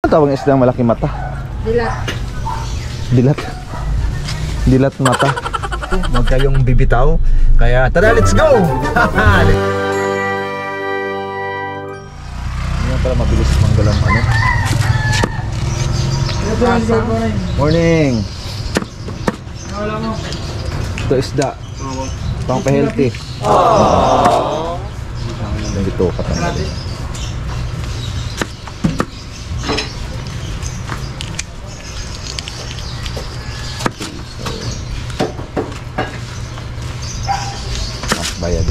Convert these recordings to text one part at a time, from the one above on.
tawag ng isdang malaki mata? Dilat. Dilat. Dilat mata. Huwag kayong bibitaw. Kaya tara, let's go! Hindi pala mabilis manggalam ano. Morning! Ito isda. Pang pa-healthy. Dito ka pa. Bayad.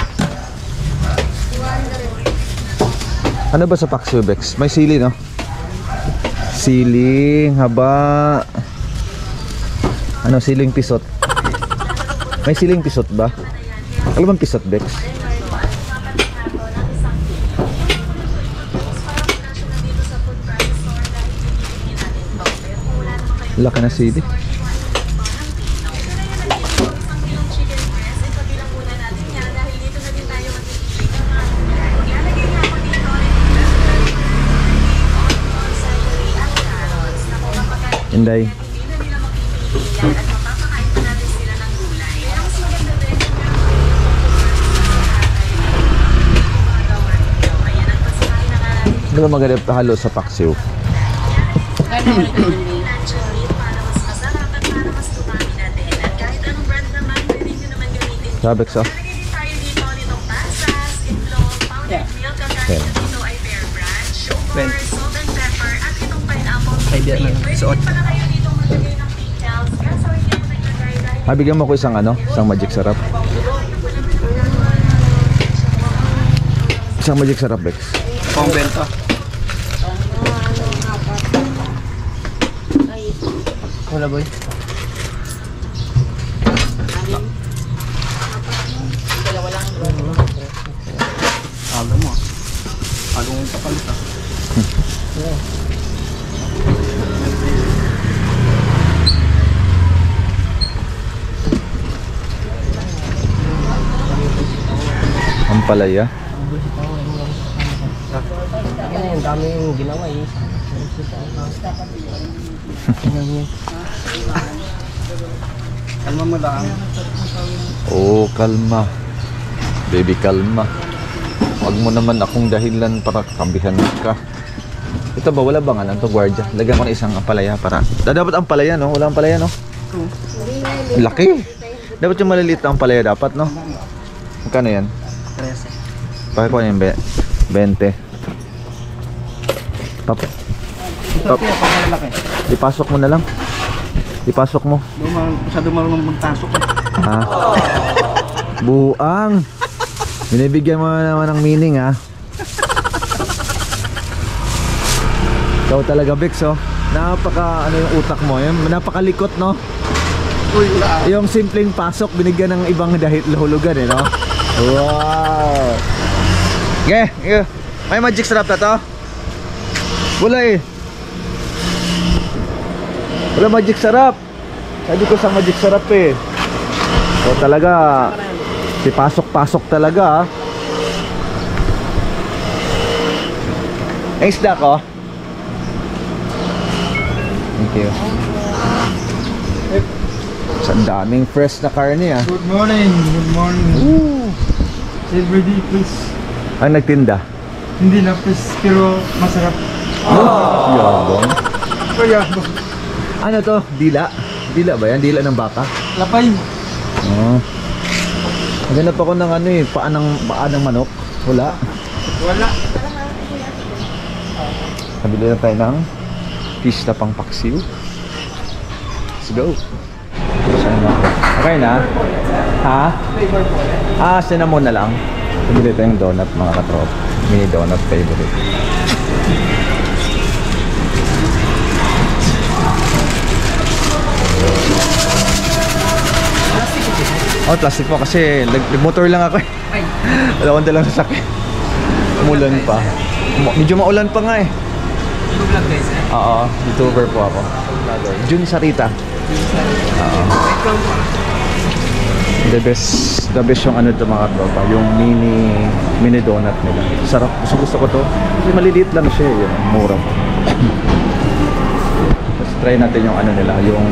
Ano ba sa Paxio Bex? May sili, no? Siling haba. Ano, siling pisot? May siling pisot ba? Alam bang pisot, Bex? Laki na sili. Inday. Ano ba maganda halo sa paksiw? Sabi ko. Suot. Bigyan mo ko isang ano, isang magic sarap. Isang magic sarap, Bex. Pang benta. Wala boy. Aga mo. Agong kapalit ah. Ang palaya. Ang dami yung ginawa eh. Kalma mo lang. Oh, kalma. Baby, kalma. Huwag mo naman akong dahilan para kambihan ka. Ito ba, wala bang ano, ito gwardiya? Lagyan ko na isang ampalaya para... Dapat ang palaya, no? Wala ang palaya, no? Laki! Dapat yung maliliit na ampalaya dapat, no? Magkano yan? 13. Bakit ko yan, 20. Ipasok mo na lang. Ipasok mo. Masyado marunong magtasok eh. Ha? Buang! Binibigyan mo naman ng meaning, ha? Ikaw talaga, Bex, oh. Napaka, ano yung utak mo? Napakalikot, no? Yung simpleng pasok, binigyan ng ibang hulugan, eh, no? Wow! Okay, may magic sarap na to? Wala eh. Wala magic sarap. Sabi ko sa magic sarap eh. So talaga, si pasok-pasok talaga, ha? Ang isda ko. Thank you. Sa daming fresh na karne, ah. Good morning. Good morning. Ooh. Everybody, please. Ang nagtinda? Hindi na please, pero masarap. Yabang. Kaya, Ano to? Dila? Dila ba yan? Dila ng baka? lapay. Oo. Maghanap ako ng ano eh, paa ng manok. Wala. Wala. Nabili na tayo ng fish na pang paksiw. Let's go. Saan na? Okay na? Ha? Cinnamon na lang. Nabili tayong donut, mga katrop. Mini donut favorite. Oh, plastic po kasi nag-motor lang ako eh. Wala akong dalang sasakyan. Umulan pa. Medyo maulan pa nga eh. Vlog guys eh? Oo, YouTuber po ako. Jun Sarita. Oo. The best yung ano ito mga tropa, yung mini donut nila. Sarap, gusto ko to. Kasi maliliit lang siya, yun, mura. try natin yung ano nila, yung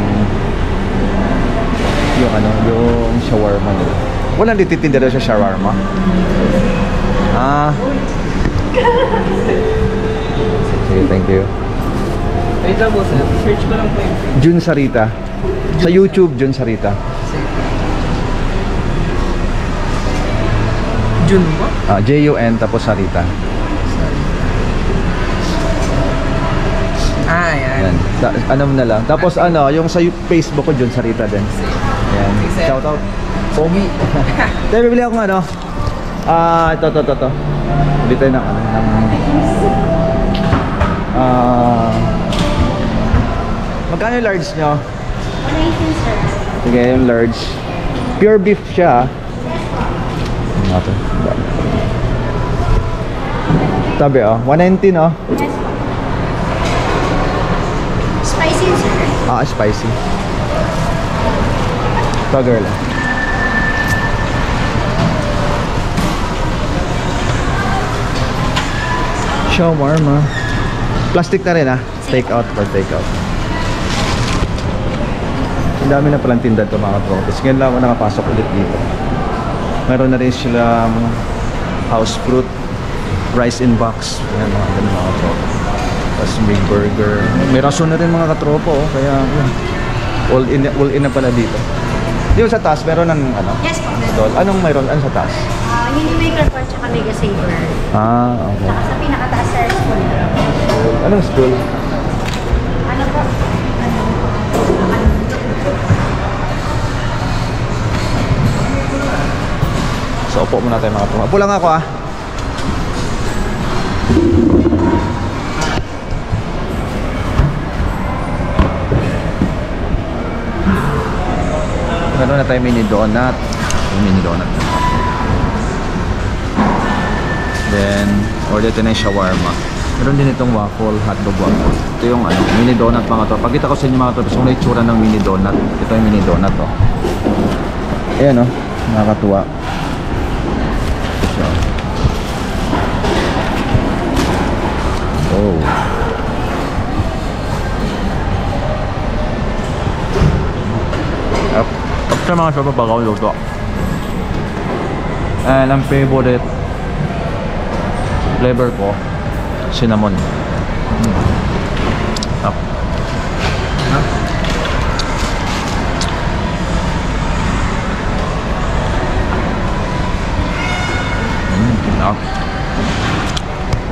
shawarma nila. Walang dititinda daw sa shawarma. Ah. Sige, thank you. Wait lang po sir, search ko lang po yung page. Jun Sarita. Sa YouTube, Jun Sarita. Jun po? J-U-N tapos Sarita. Yan. Yan. Ano mo na lang. Tapos ano, yung sa Facebook ko, Jun Sarita din. Yan. Shout out. Pogi. Tayo bibili ako ng ano. Ito. Bili tayo ng ano. Magkano yung large nyo? 118, sir. Sige, yung large. Pure beef siya. Ano ito? Tabi oh. 190 no? Yes po. Spicy, sir. Spicy. Ito girl. Shawarma. Plastic na rin Take out for take out. Ang dami na palang tinda ito mga tropes. Ngayon lang ako nakapasok ulit dito. Meron na rin silang house fruit, rice in box. Yan mga ganun mga tropes. Tapos may burger. May rason na rin mga katropo. Kaya yun. All in na pala dito. Dito sa taas meron ng ano? Yes po. Stall. Anong mayroon? Ano sa taas? Hindi maker po at saka mega saver. Okay. Saka sa pinakataas, sir, spoon. Anong stool? Ano po? So, upo muna tayo mga tropa. Upo lang ako Meron na tayo mini donut. Yung mini donut. Then, order tayo ng shawarma. Meron din itong waffle, hotdog waffle. Ito yung ano, mini donut mga tropa. Pagkita ko sa inyo mga tropa, kung ano yung itsura ng mini donut. Ito yung mini donut Ayan nakakatuwa. Oh. After mga sopa bagaw luto. And ang favorite flavor ko, cinnamon.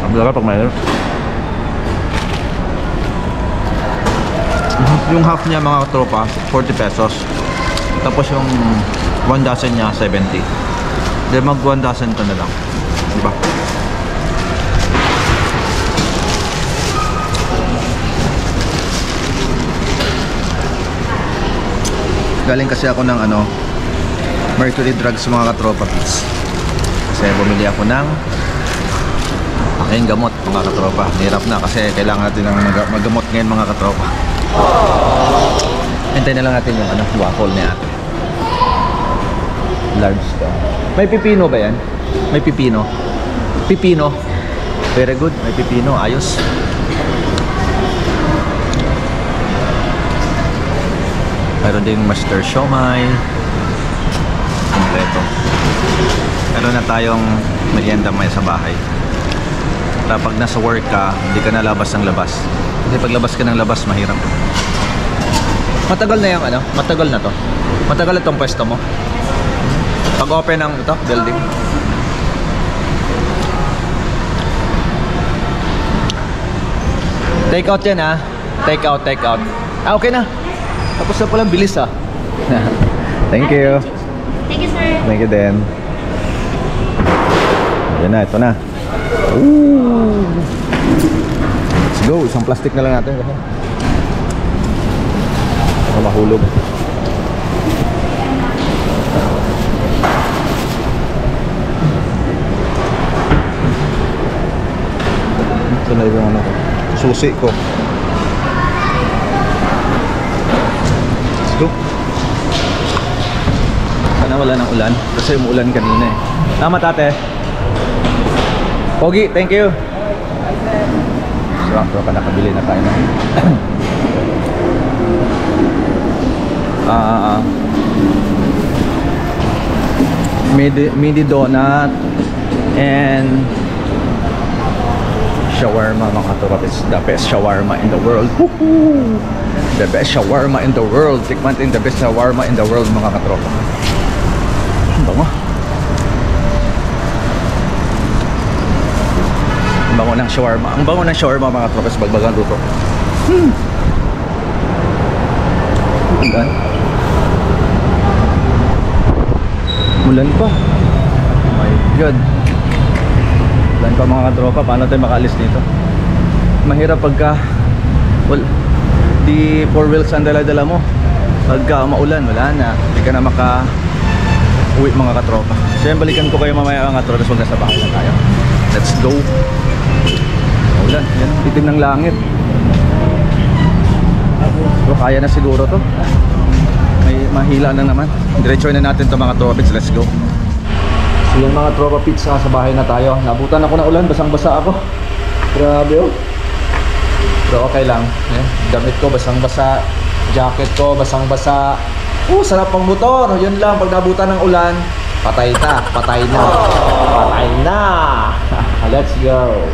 Ang talaga pag mayroon. Yung half niya mga tropa, 40 pesos. Tapos yung 1 dozen niya, 70. Then mag 1 dozen ka na lang. Diba? Galing kasi ako ng Mercury Drugs mga katropa kids. Kasi bumili ako ng aking gamot mga katropa. Hirap na kasi kailangan natin ng magamot ngayon mga katropa. Hintayin na lang natin yung waffle ni ate. Large ka. May pipino ba yan? May pipino. Pipino. Very good. May pipino. Ayos. Meron ding master siomai. Kompleto. Meron na tayong merienda may sa bahay. Kapag nasa work ka, hindi ka na labas ng labas. Kasi pag labas ka ng labas, mahirap. Matagal na yung matagal na to. Matagal na tong pwesto mo. Pag open ng building. Take out yan Take out. Okay na. Tapos na palang bilis Thank you. Thank you, sir. Thank you din. Ayan na, ito na. Ooh. Let's go. Isang plastic na lang natin. Para mahulog. Ito na yung susi ko. Let's go. Sana wala ng ulan. Kasi umuulan kanina Tama tate. Pogi, thank you. So, nakabili na tayo mini donut and shawarma mga tropas. The best shawarma in the world. Woohoo! The best shawarma in the world. Tikman natin the best shawarma in the world mga katropa. Ang bango. Ang bango ng shawarma. Ang bango ng shawarma mga tropas. Bagbagang luto. Ulan. Ulan pa. Oh my God. Ulan pa mga katropa. Paano tayo makaalis dito? Mahirap pagka di 4 wheels ang dala-dala mo. Pagka maulan, wala na. Hindi ka na uwi mga katropa. So yan, balikan ko kayo mamaya mga katropa. Huwag nasa bahay na tayo. Let's go. Maulan. Yan, itim ng langit. Pero kaya na siguro to. May mahila na naman. Diretso na natin to mga tropa pits. Let's go. So yan mga tropa pits, sa bahay na tayo. Nabutan ako ng ulan, basang-basa ako. Grabe oh. Pero okay lang. Damit ko basang-basa. Jacket ko basang-basa. Sarap pang motor. Yun lang, pag nabutan ng ulan, patay na. Patay na. Let's go.